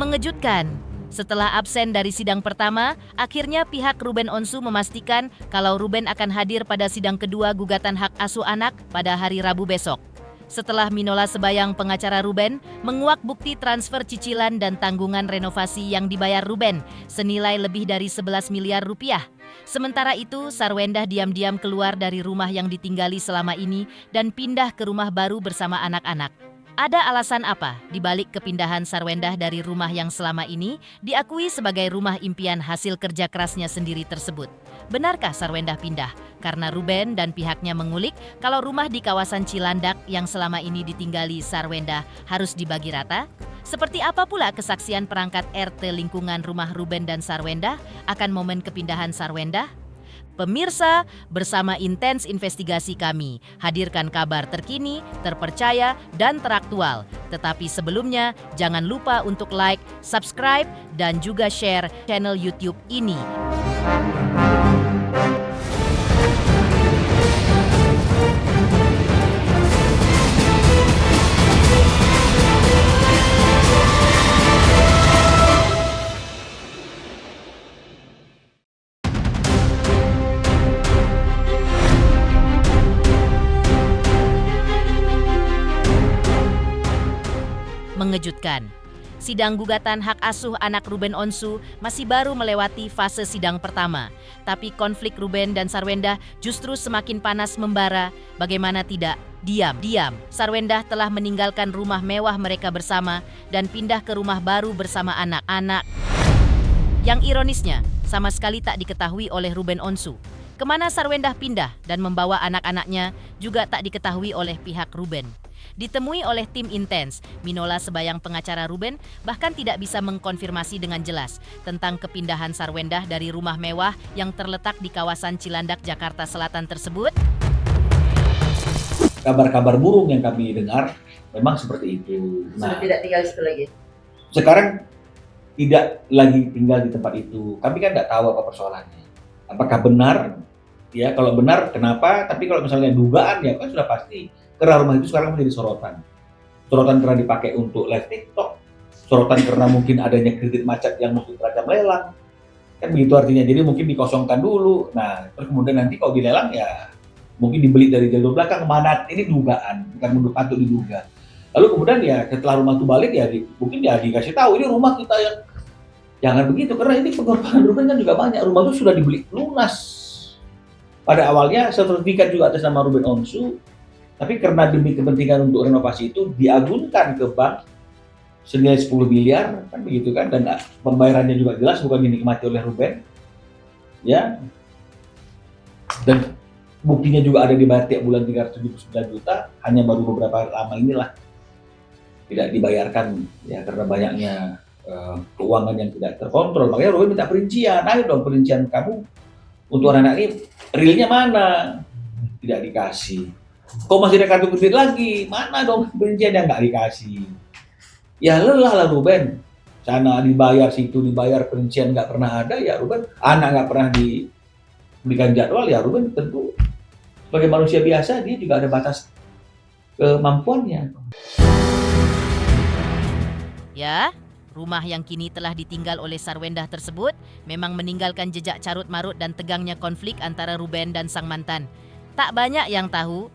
Mengejutkan. Setelah absen dari sidang pertama, akhirnya pihak Ruben Onsu memastikan kalau Ruben akan hadir pada sidang kedua gugatan hak asuh anak pada hari Rabu besok. Setelah Minola Sebayang, pengacara Ruben, menguak bukti transfer cicilan dan tanggungan renovasi yang dibayar Ruben senilai lebih dari 11 miliar rupiah. Sementara itu, Sarwendah diam-diam keluar dari rumah yang ditinggali selama ini dan pindah ke rumah baru bersama anak-anak. Ada alasan apa dibalik kepindahan Sarwendah dari rumah yang selama ini diakui sebagai rumah impian hasil kerja kerasnya sendiri tersebut? Benarkah Sarwendah pindah karena Ruben dan pihaknya mengulik kalau rumah di kawasan Cilandak yang selama ini ditinggali Sarwendah harus dibagi rata? Seperti apa pula kesaksian perangkat RT lingkungan rumah Ruben dan Sarwendah akan momen kepindahan Sarwendah? Pemirsa, bersama intens investigasi kami, hadirkan kabar terkini, terpercaya, dan teraktual. Tetapi sebelumnya, jangan lupa untuk like, subscribe, dan juga share channel YouTube ini. Mengejutkan. Sidang gugatan hak asuh anak Ruben Onsu masih baru melewati fase sidang pertama. Tapi konflik Ruben dan Sarwendah justru semakin panas membara. Bagaimana tidak? Diam. Sarwendah telah meninggalkan rumah mewah mereka bersama dan pindah ke rumah baru bersama anak-anak. Yang ironisnya, sama sekali tak diketahui oleh Ruben Onsu. Kemana Sarwendah pindah dan membawa anak-anaknya juga tak diketahui oleh pihak Ruben. Ditemui oleh tim intens, Minola Sebayang, pengacara Ruben, bahkan tidak bisa mengkonfirmasi dengan jelas tentang kepindahan Sarwendah dari rumah mewah yang terletak di kawasan Cilandak, Jakarta Selatan tersebut. Kabar-kabar burung yang kami dengar memang seperti itu. Sudah tidak tinggal di situ lagi? Sekarang tidak lagi tinggal di tempat itu. Kami kan nggak tahu apa persoalannya. Apakah benar? Ya, kalau benar kenapa? Tapi kalau misalnya dugaan ya kan sudah pasti. Karena rumah itu sekarang menjadi sorotan. Sorotan karena dipakai untuk live TikTok. Sorotan karena mungkin adanya kredit macet yang mungkin terancam lelang. Kan begitu artinya. Jadi mungkin dikosongkan dulu. Nah, terus kemudian nanti kalau dilelang ya mungkin dibeli dari jalur belakang. Mana ini dugaan, bukan menurut patut diduga. Lalu kemudian ya setelah rumah itu balik ya mungkin ya dikasih tahu ini rumah kita yang jangan begitu karena ini pengorbanan Ruben kan juga banyak. Rumah itu sudah dibeli lunas. Pada awalnya sertifikat juga atas nama Ruben Onsu. Tapi karena demi kepentingan untuk renovasi itu diagunkan ke bank senilai 10 miliar, kan begitu kan, dan pembayarannya juga jelas bukan dinikmati oleh Ruben, ya. Dan buktinya juga ada dibayar tiap bulan 379 juta, hanya baru beberapa lama inilah tidak dibayarkan, ya karena banyaknya keuangan yang tidak terkontrol. Makanya Ruben minta perincian, ayo dong perincian kamu untuk anak-anak ini, realnya mana? Tidak dikasih. Kok masih ada kartu kredit lagi? Mana dong perincian yang nggak dikasih? Ya lelah lah Ruben. Sana dibayar, situ dibayar, perincian nggak pernah ada. Ya Ruben, anak nggak pernah diberikan jadwal. Ya Ruben tentu sebagai manusia biasa dia juga ada batas kemampuannya. Ya, rumah yang kini telah ditinggal oleh Sarwendah tersebut memang meninggalkan jejak carut-marut dan tegangnya konflik antara Ruben dan sang mantan. Tak banyak yang tahu,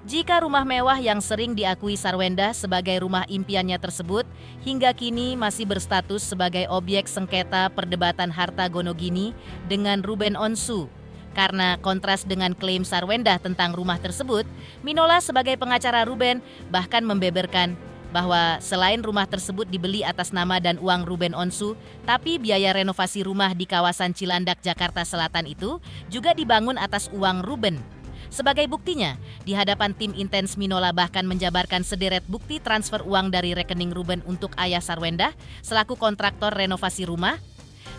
jika rumah mewah yang sering diakui Sarwendah sebagai rumah impiannya tersebut hingga kini masih berstatus sebagai objek sengketa perdebatan harta gonogini dengan Ruben Onsu. Karena kontras dengan klaim Sarwendah tentang rumah tersebut, Minola sebagai pengacara Ruben bahkan membeberkan bahwa selain rumah tersebut dibeli atas nama dan uang Ruben Onsu, tapi biaya renovasi rumah di kawasan Cilandak, Jakarta Selatan itu juga dibangun atas uang Ruben. Sebagai buktinya, di hadapan tim intens Minola bahkan menjabarkan sederet bukti transfer uang dari rekening Ruben untuk ayah Sarwendah selaku kontraktor renovasi rumah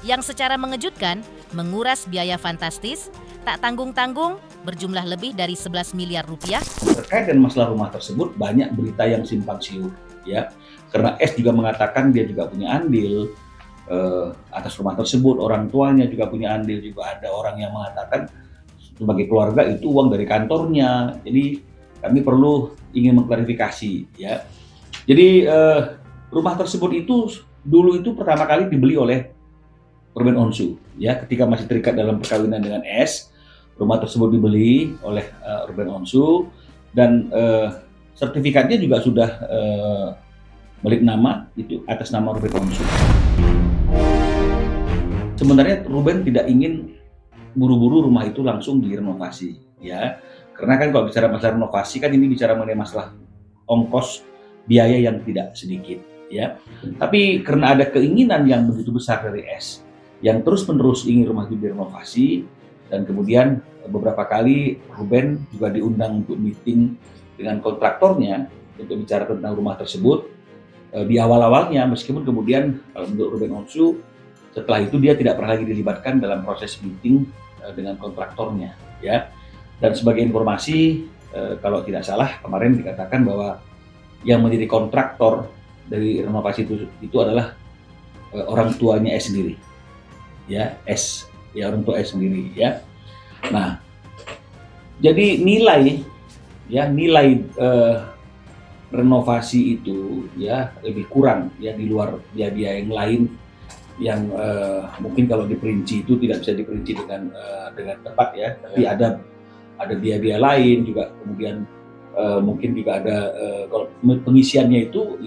yang secara mengejutkan menguras biaya fantastis, tak tanggung-tanggung berjumlah lebih dari 11 miliar rupiah. Terkait dengan masalah rumah tersebut banyak berita yang simpang siur, ya. Karena S juga mengatakan dia juga punya andil atas rumah tersebut, orang tuanya juga punya andil, juga ada orang yang mengatakan sebagai keluarga itu uang dari kantornya. Jadi kami ingin mengklarifikasi ya. Jadi rumah tersebut itu dulu itu pertama kali dibeli oleh Ruben Onsu, ya, ketika masih terikat dalam perkawinan dengan S. Rumah tersebut dibeli oleh Ruben Onsu dan sertifikatnya juga sudah milik nama itu atas nama Ruben Onsu. Sebenarnya Ruben tidak ingin buru-buru rumah itu langsung direnovasi, ya, karena kan kalau bicara masalah renovasi kan ini bicara mengenai masalah ongkos biaya yang tidak sedikit, ya. Tapi karena ada keinginan yang begitu besar dari S yang terus-menerus ingin rumah itu direnovasi, dan kemudian beberapa kali Ruben juga diundang untuk meeting dengan kontraktornya untuk bicara tentang rumah tersebut. Di awal-awalnya, meskipun kemudian kalau menurut Ruben Onsu setelah itu dia tidak pernah lagi dilibatkan dalam proses meeting dengan kontraktornya, ya. Dan sebagai informasi, kalau tidak salah kemarin dikatakan bahwa yang menjadi kontraktor dari renovasi itu adalah orang tuanya S sendiri, ya, S, ya, orang tua S sendiri, ya. Nah, jadi nilai renovasi itu, ya, lebih kurang, ya, di luar biaya yang lain yang mungkin kalau diperinci itu tidak bisa diperinci dengan tepat, ya. Tapi ada biaya-biaya lain juga, kemudian mungkin juga ada kalau pengisiannya itu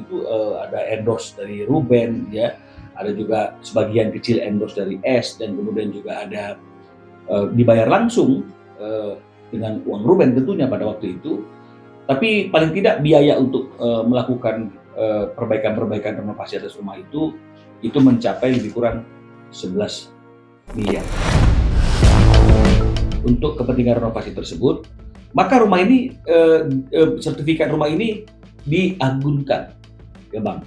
ada endorse dari Ruben, ya, ada juga sebagian kecil endorse dari S, dan kemudian juga ada dibayar langsung dengan uang Ruben tentunya pada waktu itu. Tapi paling tidak biaya untuk melakukan perbaikan renovasi atas rumah itu mencapai lebih kurang 11 miliar. Untuk kepentingan renovasi tersebut, maka rumah ini, sertifikat rumah ini diagunkan ke bank.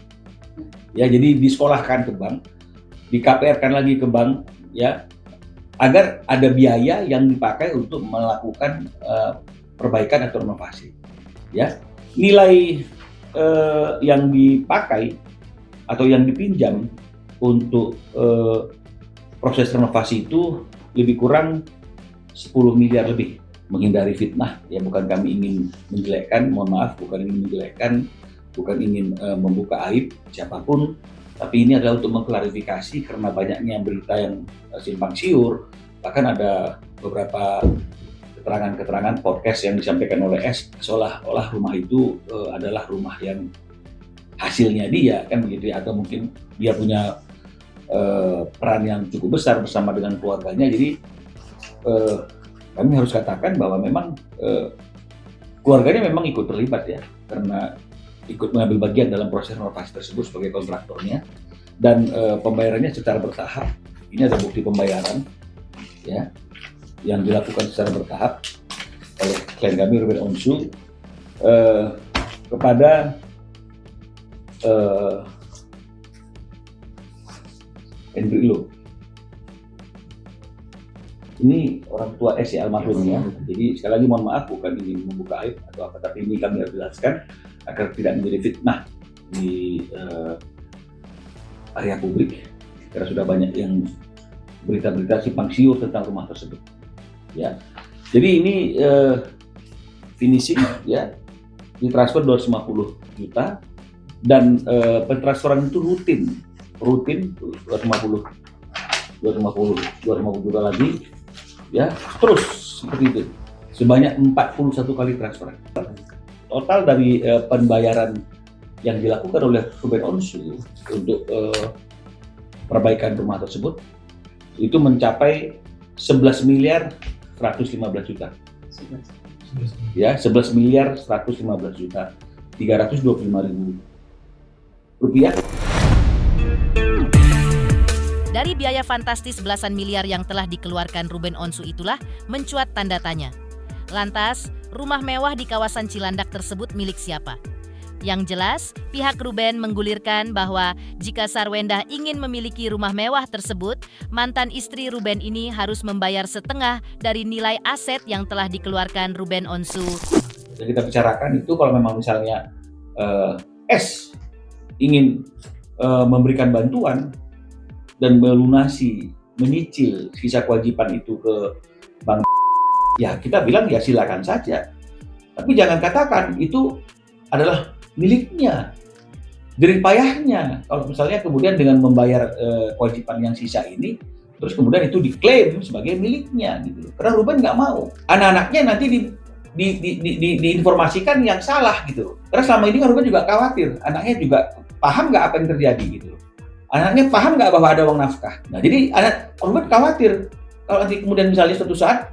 Ya, jadi disekolahkan ke bank, di KPR-kan lagi ke bank, ya, agar ada biaya yang dipakai untuk melakukan perbaikan atau renovasi. Ya, nilai yang dipakai atau yang dipinjam untuk proses renovasi itu lebih kurang 10 miliar lebih. Menghindari fitnah, ya, bukan kami ingin menjelekkan, mohon maaf, bukan ingin menjelekkan, bukan ingin membuka aib siapapun, tapi ini adalah untuk mengklarifikasi karena banyaknya berita yang simpang siur. Bahkan ada beberapa keterangan podcast yang disampaikan oleh S seolah-olah rumah itu adalah rumah yang hasilnya dia, kan begitu, ya, atau mungkin dia punya peran yang cukup besar bersama dengan keluarganya. Jadi kami harus katakan bahwa memang keluarganya memang ikut terlibat, ya, karena ikut mengambil bagian dalam proses renovasi tersebut sebagai kontraktornya, dan pembayarannya secara bertahap. Ini ada bukti pembayaran, ya, yang dilakukan secara bertahap oleh klien kami Ruben Onsu kepada Henry Lo. Ini orang tua S, ya, almarhum, ya. Jadi sekali lagi mohon maaf, bukan ingin membuka aib atau apa, tapi ini kami harus jelaskan agar tidak menjadi fitnah di area publik, karena sudah banyak yang berita-berita simpang siur tentang rumah tersebut, ya. Jadi ini finishing, ya, ditransfer 250 juta dan pentransferan itu rutin 250 juta lagi, ya, terus seperti itu sebanyak 41 kali transferan. Total dari pembayaran yang dilakukan oleh Ruben Onsu untuk perbaikan rumah tersebut itu mencapai 11 miliar 115 juta. Ya, 11 miliar 115 juta 325.000 rupiah. Dari biaya fantastis belasan miliar yang telah dikeluarkan Ruben Onsu itulah mencuat tanda tanya. Lantas, rumah mewah di kawasan Cilandak tersebut milik siapa? Yang jelas, pihak Ruben menggulirkan bahwa jika Sarwendah ingin memiliki rumah mewah tersebut, mantan istri Ruben ini harus membayar setengah dari nilai aset yang telah dikeluarkan Ruben Onsu. Yang kita bicarakan itu kalau memang misalnya S ingin memberikan bantuan dan melunasi, menyicil sisa kewajiban itu ke bank, ya kita bilang ya silakan saja. Tapi jangan katakan itu adalah miliknya. jerih payahnya kalau misalnya kemudian dengan membayar kewajiban yang sisa ini, terus kemudian itu diklaim sebagai miliknya gitu. Karena Ruben nggak mau anak-anaknya nanti diinformasikan yang salah gitu. Karena selama ini Ruben juga khawatir anaknya juga paham nggak apa yang terjadi gitu. Anaknya paham nggak bahwa ada uang nafkah. Nah jadi Ruben khawatir kalau nanti kemudian misalnya suatu saat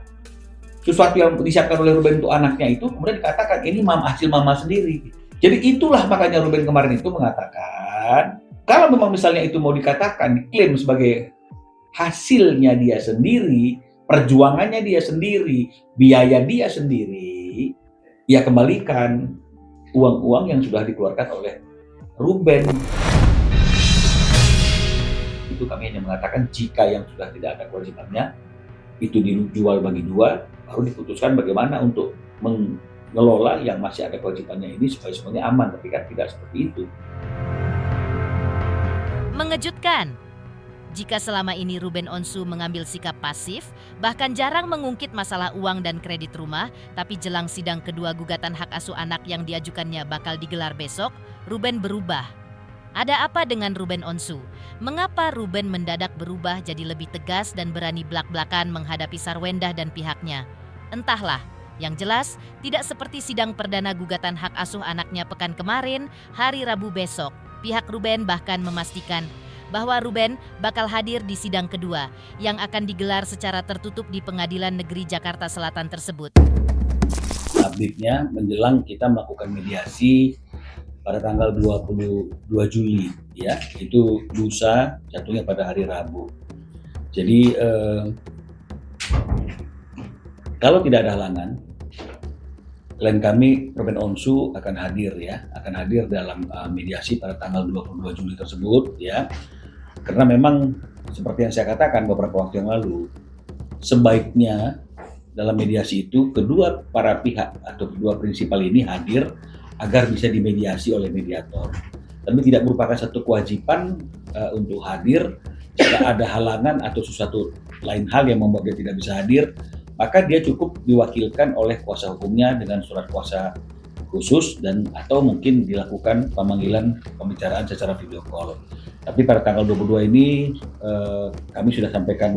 sesuatu yang disiapkan oleh Ruben untuk anaknya itu kemudian dikatakan ini hasil mama sendiri. Jadi itulah makanya Ruben kemarin itu mengatakan kalau memang misalnya itu mau dikatakan diklaim sebagai hasilnya dia sendiri, perjuangannya dia sendiri, biaya dia sendiri, ya kembalikan uang-uang yang sudah dikeluarkan oleh Ruben. Itu kami hanya mengatakan jika yang sudah tidak ada kewajibannya itu dijual bagi dua, baru diputuskan bagaimana untuk mengelola yang masih ada kewajibannya ini supaya semuanya aman, tapi kan tidak seperti itu. Mengejutkan. Jika selama ini Ruben Onsu mengambil sikap pasif, bahkan jarang mengungkit masalah uang dan kredit rumah, tapi jelang sidang kedua gugatan hak asuh anak yang diajukannya bakal digelar besok, Ruben berubah. Ada apa dengan Ruben Onsu? Mengapa Ruben mendadak berubah jadi lebih tegas dan berani blak-blakan menghadapi Sarwendah dan pihaknya? Entahlah, yang jelas tidak seperti sidang perdana gugatan hak asuh anaknya pekan kemarin, hari Rabu besok. Pihak Ruben bahkan memastikan bahwa Ruben bakal hadir di sidang kedua yang akan digelar secara tertutup di Pengadilan Negeri Jakarta Selatan tersebut. Update-nya menjelang kita melakukan mediasi pada tanggal 22 Juli ya, itu lusa, jatuhnya pada hari Rabu. Jadi kalau tidak ada halangan, klien kami Ruben Onsu akan hadir dalam mediasi pada tanggal 22 Juli tersebut ya. Karena memang seperti yang saya katakan beberapa waktu yang lalu, sebaiknya dalam mediasi itu kedua para pihak atau kedua prinsipal ini hadir agar bisa dimediasi oleh mediator. Tapi tidak merupakan satu kewajiban untuk hadir. Jika ada halangan atau sesuatu lain hal yang membuat dia tidak bisa hadir, maka dia cukup diwakilkan oleh kuasa hukumnya dengan surat kuasa khusus dan atau mungkin dilakukan pemanggilan pembicaraan secara video call. Tapi pada tanggal 22 ini kami sudah sampaikan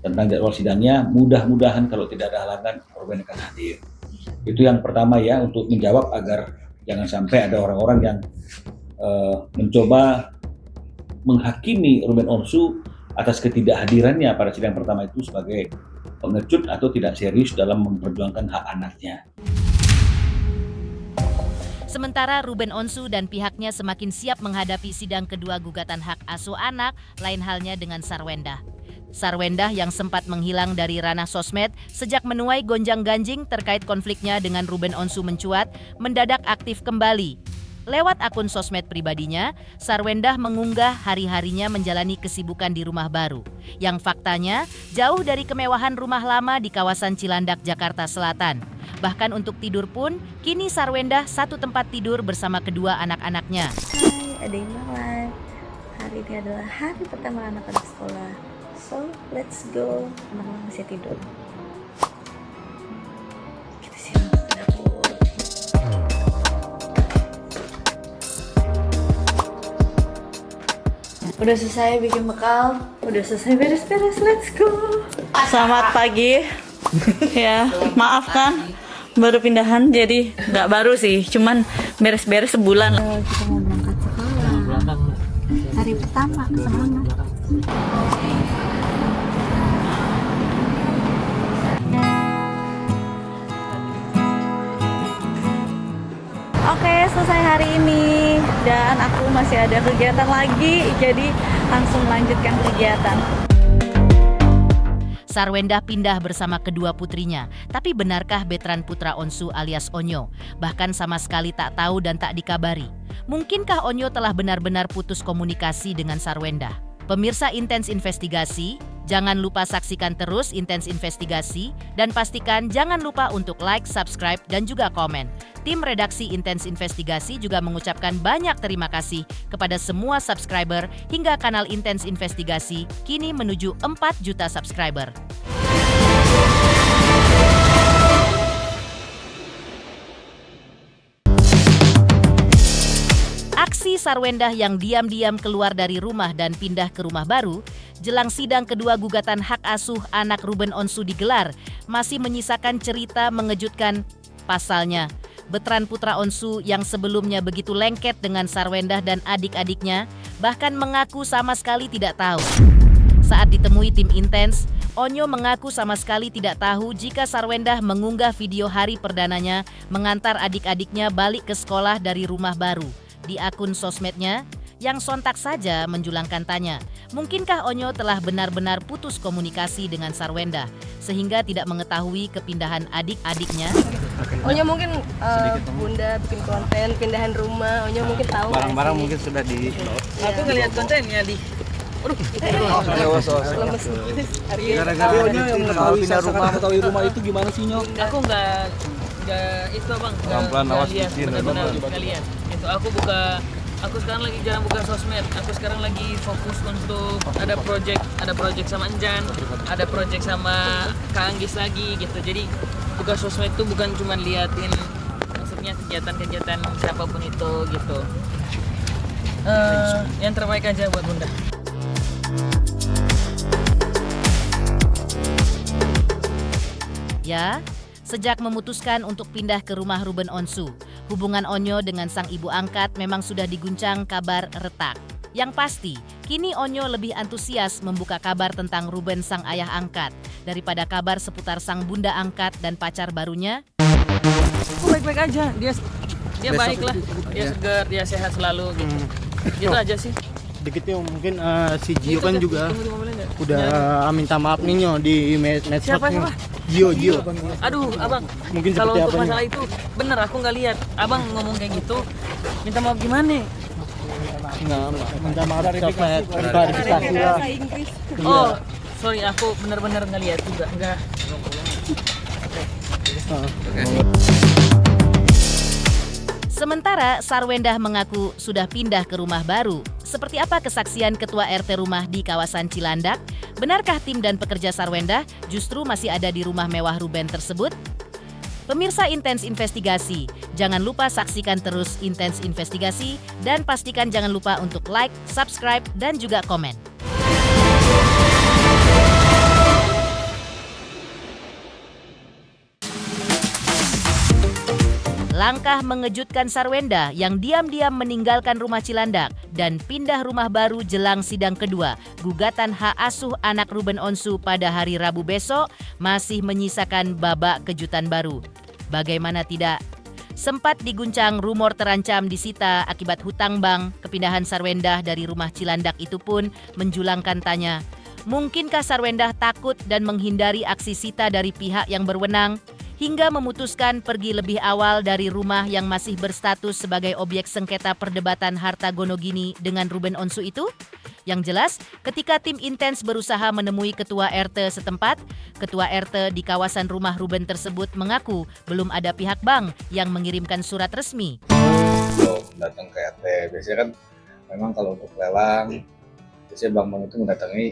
tentang jadwal sidangnya. Mudah-mudahan kalau tidak ada halangan Ruben akan hadir. Itu yang pertama ya, untuk menjawab agar jangan sampai ada orang-orang yang mencoba menghakimi Ruben Onsu atas ketidakhadirannya pada sidang pertama itu sebagai pengecut atau tidak serius dalam memperjuangkan hak anaknya. Sementara Ruben Onsu dan pihaknya semakin siap menghadapi sidang kedua gugatan hak asuh anak, lain halnya dengan Sarwendah. Sarwendah yang sempat menghilang dari ranah sosmed sejak menuai gonjang-ganjing terkait konfliknya dengan Ruben Onsu mencuat, mendadak aktif kembali. Lewat akun sosmed pribadinya, Sarwendah mengunggah hari-harinya menjalani kesibukan di rumah baru, yang faktanya jauh dari kemewahan rumah lama di kawasan Cilandak, Jakarta Selatan. Bahkan untuk tidur pun, kini Sarwendah satu tempat tidur bersama kedua anak-anaknya. Hai, ada yang banget. Hari ini adalah hari pertama anak-anak sekolah. So, let's go. Anak-anak masih tidur. Kita siap ke dapur. Udah selesai bikin bekal, udah selesai beres-beres, let's go. Selamat pagi. Ya, maaf kan, baru pindahan jadi nggak baru sih, cuman beres-beres sebulan. Kita mau berangkat sekolah. Hari pertama, semangat. Oke, selesai hari ini dan aku masih ada kegiatan lagi, jadi langsung lanjutkan kegiatan. Sarwendah pindah bersama kedua putrinya, tapi benarkah Betran Putra Onsu alias Onyo bahkan sama sekali tak tahu dan tak dikabari? Mungkinkah Onyo telah benar-benar putus komunikasi dengan Sarwendah? Pemirsa Intens Investigasi, jangan lupa saksikan terus Intens Investigasi dan pastikan jangan lupa untuk like, subscribe, dan juga komen. Tim redaksi Intens Investigasi juga mengucapkan banyak terima kasih kepada semua subscriber hingga kanal Intens Investigasi kini menuju 4 juta subscriber. Aksi Sarwendah yang diam-diam keluar dari rumah dan pindah ke rumah baru jelang sidang kedua gugatan hak asuh anak Ruben Onsu digelar masih menyisakan cerita mengejutkan. Pasalnya, Betran putra Onsu yang sebelumnya begitu lengket dengan Sarwendah dan adik-adiknya bahkan mengaku sama sekali tidak tahu. Saat ditemui tim Intens, Onyo mengaku sama sekali tidak tahu jika Sarwendah mengunggah video hari perdananya mengantar adik-adiknya balik ke sekolah dari rumah baru di akun sosmednya yang sontak saja menjulangkan tanya, mungkinkah Onyo telah benar-benar putus komunikasi dengan Sarwendah sehingga tidak mengetahui kepindahan adik-adiknya? Onyo mungkin bunda bikin konten pindahan rumah, Onyo mungkin tahu barang-barang mungkin sudah di Aku ngeliat kontennya di lemes hari ini. gara-gara yang mengetahui rumah itu gimana sih Nyok? Aku nggak itu bang Pelan-pelan, awas lihat izin, benar-benar benar. nggak lihat itu aku sekarang lagi jarang buka sosmed, aku sekarang lagi fokus untuk ada project sama Enjan, ada project sama Kak Anggis lagi gitu. Jadi buka sosmed itu bukan cuma liatin maksudnya kegiatan-kegiatan siapapun itu gitu. Yang terbaik aja buat bunda. Ya, sejak memutuskan untuk pindah ke rumah Ruben Onsu, hubungan Onyo dengan sang ibu angkat memang sudah diguncang kabar retak. Yang pasti, kini Onyo lebih antusias membuka kabar tentang Ruben sang ayah angkat daripada kabar seputar sang bunda angkat dan pacar barunya. Aku baik-baik aja, dia baik lah, dia segar, dia sehat selalu gitu. Gitu aja sih. Dikitnya mungkin si Gio Itu kan aja, juga tunggu 5 menit ya. udah minta maaf nih Nyo di medsos. Siapa? Gio. Aduh, abang. Mungkin Kalau seperti untuk apa masalah itu, bener aku nggak lihat. Abang ngomong kayak gitu, minta maaf gimana? Nggak, minta maaf copet, klarifikasi lah. Oh, sorry, aku bener-bener nggak lihat juga. Enggak. Sementara Sarwendah mengaku sudah pindah ke rumah baru. Seperti apa kesaksian Ketua RT rumah di kawasan Cilandak? Benarkah tim dan pekerja Sarwendah justru masih ada di rumah mewah Ruben tersebut? Pemirsa Intens Investigasi, jangan lupa saksikan terus Intens Investigasi dan pastikan jangan lupa untuk like, subscribe, dan juga komen. Langkah mengejutkan Sarwendah yang diam-diam meninggalkan rumah Cilandak dan pindah rumah baru jelang sidang kedua gugatan hak asuh anak Ruben Onsu pada hari Rabu besok masih menyisakan babak kejutan baru. Bagaimana tidak? Sempat diguncang rumor terancam disita akibat hutang bank, kepindahan Sarwendah dari rumah Cilandak itu pun menjulangkan tanya, mungkinkah Sarwendah takut dan menghindari aksi sita dari pihak yang berwenang? Hingga memutuskan pergi lebih awal dari rumah yang masih berstatus sebagai objek sengketa perdebatan harta gonogini dengan Ruben Onsu itu? Yang jelas, ketika tim Intens berusaha menemui ketua RT setempat, ketua RT di kawasan rumah Ruben tersebut mengaku belum ada pihak bank yang mengirimkan surat resmi. Belum datang ke RT, biasanya kan memang kalau untuk lelang, biasanya bank-bank itu mendatangi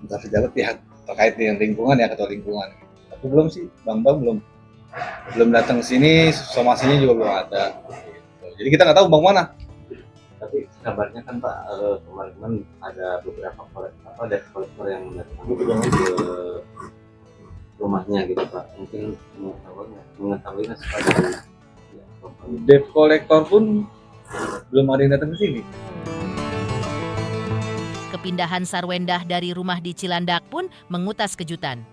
entah pejabat pihak terkait dengan lingkungan ya, ketua lingkungan. Tapi belum sih, bank-bank belum datang ke sini, somasinya juga belum ada. Gitu. Jadi kita nggak tahu bank mana. Tapi kabarnya kan Pak, kemarin ada beberapa debt collector yang datang ke rumahnya gitu Pak. Mungkin mengetahuinya sepanjang Debt collector pun belum ada yang datang ke sini. Kepindahan Sarwendah dari rumah di Cilandak pun mengutas kejutan.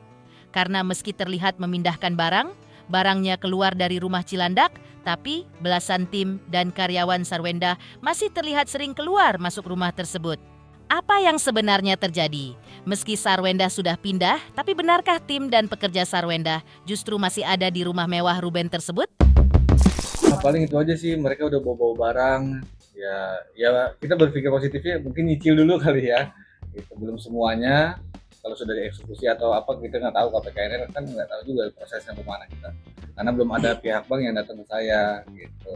Karena meski terlihat memindahkan barang, barangnya keluar dari rumah Cilandak, tapi belasan tim dan karyawan Sarwendah masih terlihat sering keluar masuk rumah tersebut. Apa yang sebenarnya terjadi? Meski Sarwendah sudah pindah, tapi benarkah tim dan pekerja Sarwendah justru masih ada di rumah mewah Ruben tersebut? Nah, paling itu aja sih, mereka udah bawa-bawa barang. Ya kita berpikir positifnya mungkin nyicil dulu kali ya. Gitu. Belum semuanya. Kalau sudah dieksekusi atau apa kita nggak tahu, KPKN kan nggak tahu juga prosesnya kemana kita. Karena belum ada pihak bank yang datang ke saya gitu.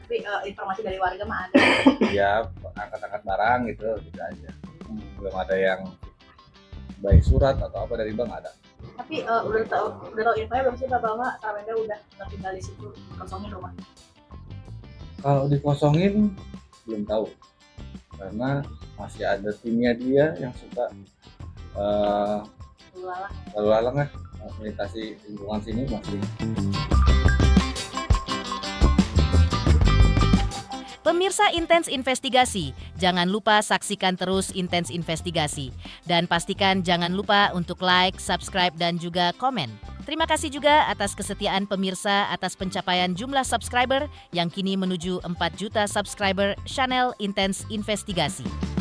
Tapi informasi dari warga mah ada. Ya angkat-angkat barang gitu aja. Belum ada yang baik surat atau apa dari bank ada. Tapi udah tahu infonya belum sih Pak bahwa Sarwendah udah tinggal di situ, kosongin rumah? Kalau dikosongin belum tahu, karena masih ada timnya dia yang suka lalu lalang lah, melintasi lingkungan sini masih. Pemirsa Intens Investigasi, jangan lupa saksikan terus Intens Investigasi. Dan pastikan jangan lupa untuk like, subscribe, dan juga komen. Terima kasih juga atas kesetiaan pemirsa atas pencapaian jumlah subscriber yang kini menuju 4 juta subscriber channel Intens Investigasi.